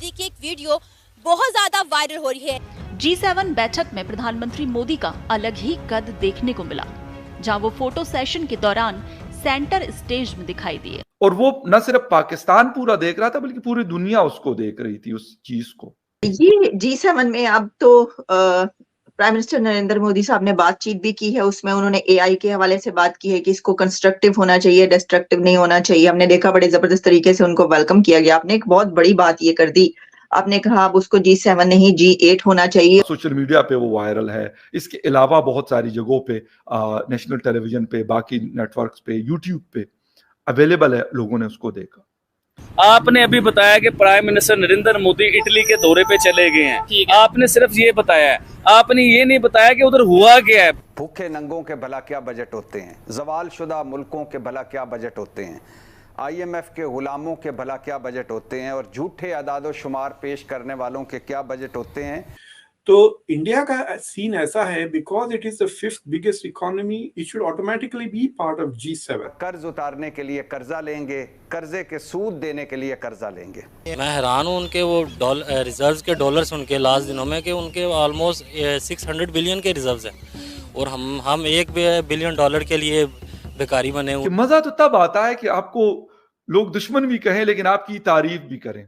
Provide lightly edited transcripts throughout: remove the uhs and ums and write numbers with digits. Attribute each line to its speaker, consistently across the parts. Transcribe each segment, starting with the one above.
Speaker 1: मोदी की एक वीडियो बहुत ज्यादा वायरल हो रही है।
Speaker 2: G7 बैठक में प्रधानमंत्री मोदी का अलग ही कद देखने को मिला, जहां वो फोटो सेशन के दौरान सेंटर स्टेज में दिखाई दिए।
Speaker 3: और वो न सिर्फ पाकिस्तान पूरा देख रहा था, बल्कि पूरी दुनिया उसको देख रही थी, उस चीज को।
Speaker 4: ये G7 में अब तो प्राइम मिनिस्टर नरेंद्र मोदी साहब ने बातचीत भी की है। उसमें उन्होंने एआई के हवाले से बात की है कि इसको कंस्ट्रक्टिव होना चाहिए, डिस्ट्रक्टिव नहीं होना चाहिए। हमने देखा बड़े जबरदस्त तरीके से उनको वेलकम किया गया। आपने एक बहुत बड़ी बात ये कर दी, आपने कहा अब उसको G7 नहीं G8 होना चाहिए।
Speaker 3: सोशल मीडिया पे वो वायरल है। इसके अलावा बहुत सारी जगहों पे, नेशनल टेलीविजन पे, बाकी नेटवर्क्स पे, यूट्यूब पे अवेलेबल है, लोगों ने उसको देखा।
Speaker 5: आपने अभी बताया कि prime minister Narendra Modi Italy के दौरे पे चले गए हैं। आपने सिर्फ ये बताया है, आपने ये नहीं बताया कि उधर हुआ क्या है।
Speaker 6: भूखे नंगों के भला क्या बजट होते हैं, जवाल शुदा मुल्कों के भला क्या बजट होते हैं, IMF के गुलामों के भला क्या बजट होते हैं, और झूठे अदादो शुमार पेश करने वालों के क्या बजट होते हैं।
Speaker 7: तो इंडिया का सीन ऐसा है, because it is the 5th biggest economy, it should automatically be part of G7।
Speaker 6: कर्ज उतारने के लिए कर्जा लेंगे, कर्जे के सूद देने के लिए कर्जा लेंगे।
Speaker 8: मैं हैरान हूँ उनके वो रिजर्व्स के डॉलर्स उनके लास्ट दिनों में कि उनके ऑलमोस्ट 600 बिलियन के रिजर्व्स हैं और हम $1 बिलियन के लिए बेकारी बने हुए।
Speaker 3: मजा तो तब आता है कि आपको लोग दुश्मन भी कहें लेकिन आपकी तारीफ भी करें,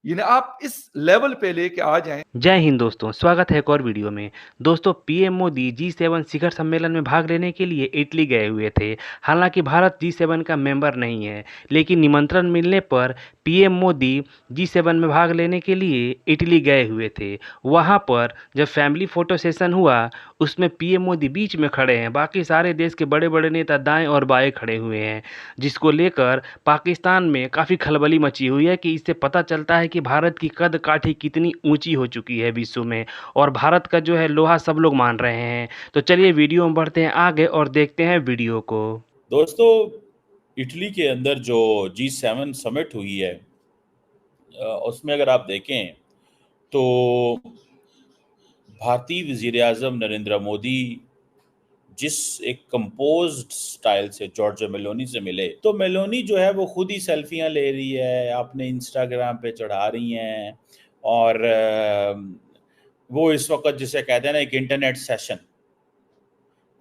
Speaker 3: यानी आप इस लेवल पे लेके आ जाएं।
Speaker 9: जय हिंद दोस्तों, स्वागत है एक और वीडियो में। दोस्तों, पीएम मोदी G7 शिखर सम्मेलन में भाग लेने के लिए इटली गए हुए थे। हालांकि भारत G7 का मेंबर नहीं है, लेकिन निमंत्रण मिलने पर पीएम मोदी G7 में भाग लेने के लिए इटली गए हुए थे। वहां पर जब फैमिली फोटो सेशन हुआ, उसमें पीएम मोदी बीच में खड़े हैं, बाकी सारे देश के बड़े बड़े नेता दाएं और बाएं खड़े हुए हैं, जिसको लेकर पाकिस्तान में काफ़ी खलबली मची हुई है कि इससे पता चलता है कि भारत की कद काठी कितनी ऊंची हो चुकी है विश्व में, और भारत का जो है लोहा सब लोग मान रहे हैं। तो चलिए वीडियो में बढ़ते हैं आगे और देखते हैं वीडियो को।
Speaker 10: दोस्तों, इटली के अंदर जो G7 समिट हुई है, उसमें अगर आप देखें तो भारतीय वज़ीर आज़म नरेंद्र मोदी जिस एक कंपोज्ड स्टाइल से जॉर्जिया मेलोनी से मिले, तो मेलोनी जो है वो खुद ही सेल्फियां ले रही है, अपने इंस्टाग्राम पे चढ़ा रही हैं, और वो इस वक्त जिसे कहते हैं ना एक इंटरनेट सेशन,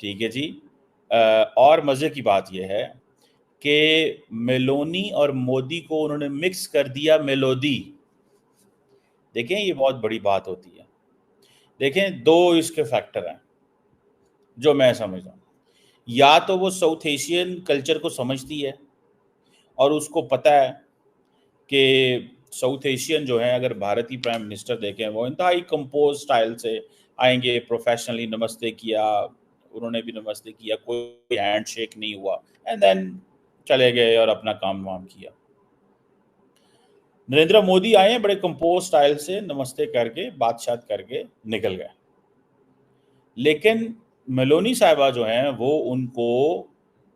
Speaker 10: ठीक है जी। और मज़े की बात यह है कि मेलोनी और मोदी को उन्होंने मिक्स कर दिया मेलोडी। देखें, ये बहुत बड़ी बात होती है। देखें, दो इसके फैक्टर हैं जो मैं समझता हूँ। या तो वो साउथ एशियन कल्चर को समझती है और उसको पता है कि साउथ एशियन जो है, अगर भारतीय प्राइम मिनिस्टर देखें, वो इंतहाई कंपोज स्टाइल से आएंगे, प्रोफेशनली नमस्ते किया, उन्होंने भी नमस्ते किया, कोई हैंड शेक नहीं हुआ, एंड देन चले गए और अपना काम वाम किया। नरेंद्र मोदी आए बड़े कंपोज स्टाइल से, नमस्ते करके बातचीत करके निकल गए। लेकिन मेलोनी साहिबा जो हैं वो उनको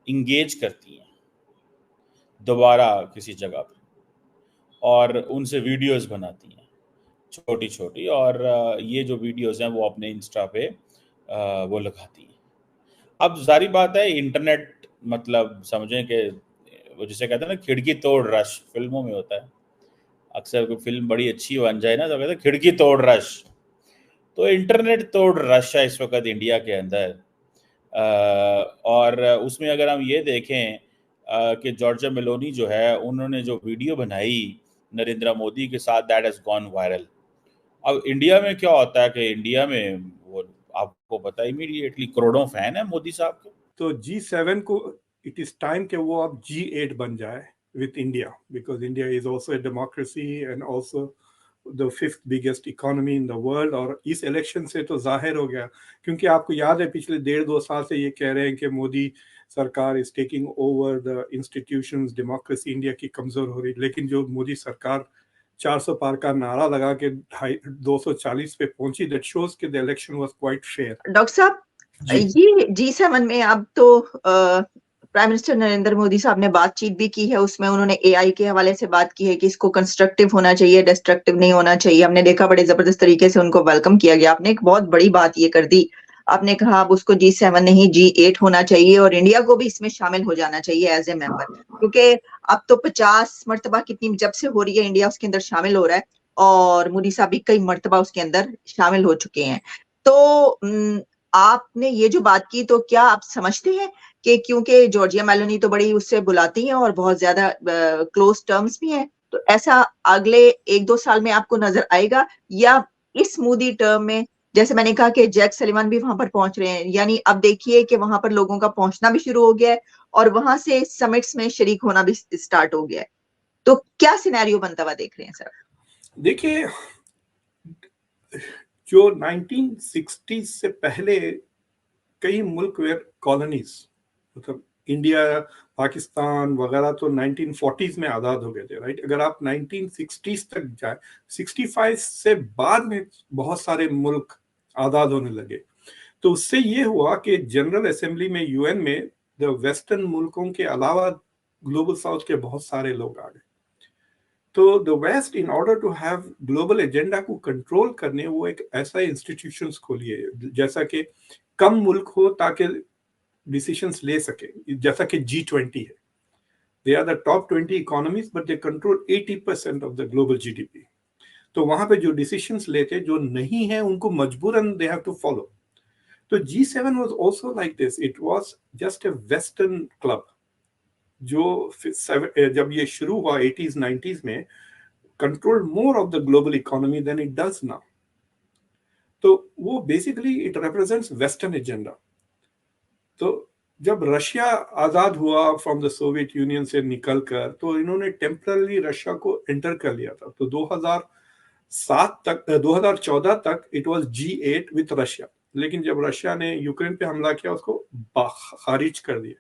Speaker 10: इंगेज करती हैं दोबारा किसी जगह पे, और उनसे वीडियोस बनाती हैं छोटी छोटी, और ये जो वीडियोस हैं वो अपने इंस्टा पे वो लगाती हैं। अब जारी बात है, इंटरनेट मतलब समझें कि वो जिसे कहते हैं ना खिड़की तोड़ रश, फिल्मों में होता है अक्सर, कोई फिल्म बड़ी अच्छी बन जाए ना तो कहते हैं खिड़की तोड़ रश। तो इंटरनेट तोड़ रश है इस वक्त इंडिया के अंदर, और उसमें अगर हम ये देखें कि जॉर्जिया मेलोनी जो है, उन्होंने जो वीडियो बनाई नरेंद्र मोदी के साथ, दैट हैज़ गॉन वायरल। अब इंडिया में क्या होता है कि इंडिया में वो आपको पता है, इमीडिएटली करोड़ों फैन है मोदी साहब के।
Speaker 7: तो G7 को इट इज टाइम कि वो अब G8 बन जाए with India, because India is also a democracy and also the 5th biggest economy in the world. और इस इलेक्शन से तो जाहिर हो गया, क्योंकि आपको याद है पिछले 1.5-2 साल से ये कह रहे हैं कि मोदी सरकार is taking over the institutions, democracy India की कमजोर हो रही, लेकिन जो मोदी सरकार 400 पार का नारा लगा के 240 पे पहुंची, दैट शोज कि the election was quite fair.
Speaker 4: Doctor साहब, ये G7 में अब तो प्राइम मिनिस्टर नरेंद्र मोदी साहब ने बातचीत भी की है। उसमें उन्होंने एआई के हवाले से बात की है कि इसको कंस्ट्रक्टिव होना चाहिए, डिस्ट्रक्टिव नहीं होना चाहिए। हमने देखा बड़े जबरदस्त तरीके से उनको वेलकम किया गया। आपने एक बहुत बड़ी बात ये कर दी, आपने कहा अब उसको G7 नहीं G8 होना चाहिए, और इंडिया को भी इसमें शामिल हो जाना चाहिए एज ए मेंबर, क्योंकि अब तो 50 मरतबा कितनी जब से हो रही है इंडिया उसके अंदर शामिल हो रहा है। और मोदी साहब भी कई मर्तबा उसके अंदर शामिल हो चुके हैं। तो आपने ये जो बात की, तो क्या आप समझते हैं कि क्योंकि जॉर्जिया मेलोनी तो बड़ी उससे बुलाती हैं और बहुत ज्यादा क्लोज टर्म्स भी हैं, तो ऐसा अगले 1-2 साल में आपको नजर आएगा, या इस मोदी टर्म में जैसे मैंने कहा कि जैक सलिवान भी वहां पर पहुंच रहे हैं, यानी अब देखिए कि वहां पर लोगों का पहुंचना भी शुरू हो गया है और वहां से समिट्स में शरीक होना भी स्टार्ट हो गया है, तो क्या सिनेरियो बनता हुआ देख रहे हैं सर?
Speaker 7: देखिए, जो 1960 से पहले कई मुल्क वेर कॉलोनीज, मतलब इंडिया, पाकिस्तान वगैरह तो 1940s में आज़ाद हो गए थे, राइट। अगर आप 1960s तक जाए, 65 से बाद में बहुत सारे मुल्क आज़ाद होने लगे। तो उससे ये हुआ कि जनरल असेंबली में, यूएन में, द वेस्टर्न मुल्कों के अलावा ग्लोबल साउथ के बहुत सारे लोग आ गए। तो the West, in order to have global agenda को कंट्रोल करने, वो एक ऐसा इंस्टीट्यूशंस खोलिए जैसा कि कम मुल्क हो ताकि डिसीजंस ले सके, जैसा कि G20 है। They are the top 20 economies but they control 80% of the global GDP. तो वहां पे जो डिसीजंस लेते, जो नहीं है उनको मजबूरन दे हैव टू फॉलो। तो G7 was also like this, it was just a western club जो जब ये शुरू हुआ 80s 90s में, control more of the global economy than it does now. तो वो basically it represents western agenda. तो जब रशिया आजाद हुआ फ्रॉम द सोवियत यूनियन से निकलकर, तो इन्होंने टेम्पररी रशिया को एंटर कर लिया था। तो 2014 तक it was G8 with Russia, लेकिन जब रशिया ने यूक्रेन पे हमला किया उसको खारिज कर दिया।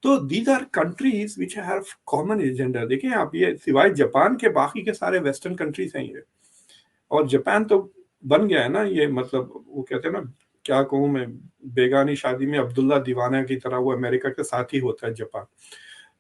Speaker 7: तो these are countries which have common agenda. देखिए आप, ये सिवाय जापान के बाकी के सारे वेस्टर्न कंट्रीज हैं ये, और जापान तो बन गया है ना ये, मतलब वो कहते हैं ना, क्या कहूँ मैं, बेगानी शादी में अब्दुल्ला दीवाना की तरह वो अमेरिका के साथ ही होता है जापान।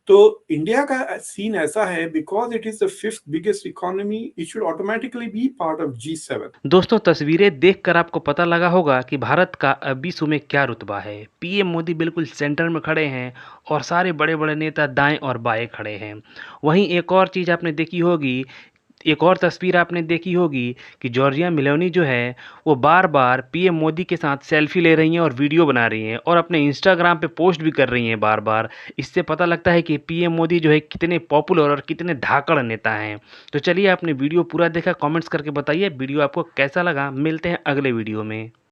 Speaker 7: तो इंडिया का सीन ऐसा है, because it is the 5th biggest economy, it should automatically be part of G7।
Speaker 9: दोस्तों, तस्वीरें देखकर आपको पता लगा होगा कि भारत का अब विश्व में क्या रुतबा है। पीएम मोदी बिल्कुल सेंटर में खड़े हैं और सारे बड़े बड़े नेता दाएं और बाएं खड़े हैं। वहीं एक और चीज़ आपने देखी होगी, एक और तस्वीर आपने देखी होगी कि जॉर्जिया मेलोनी जो है वो बार बार पीएम मोदी के साथ सेल्फी ले रही हैं और वीडियो बना रही हैं और अपने इंस्टाग्राम पे पोस्ट भी कर रही हैं बार बार। इससे पता लगता है कि पीएम मोदी जो है कितने पॉपुलर और कितने धाकड़ नेता हैं। तो चलिए, आपने वीडियो पूरा देखा, कमेंट्स करके बताइए वीडियो आपको कैसा लगा। मिलते हैं अगले वीडियो में।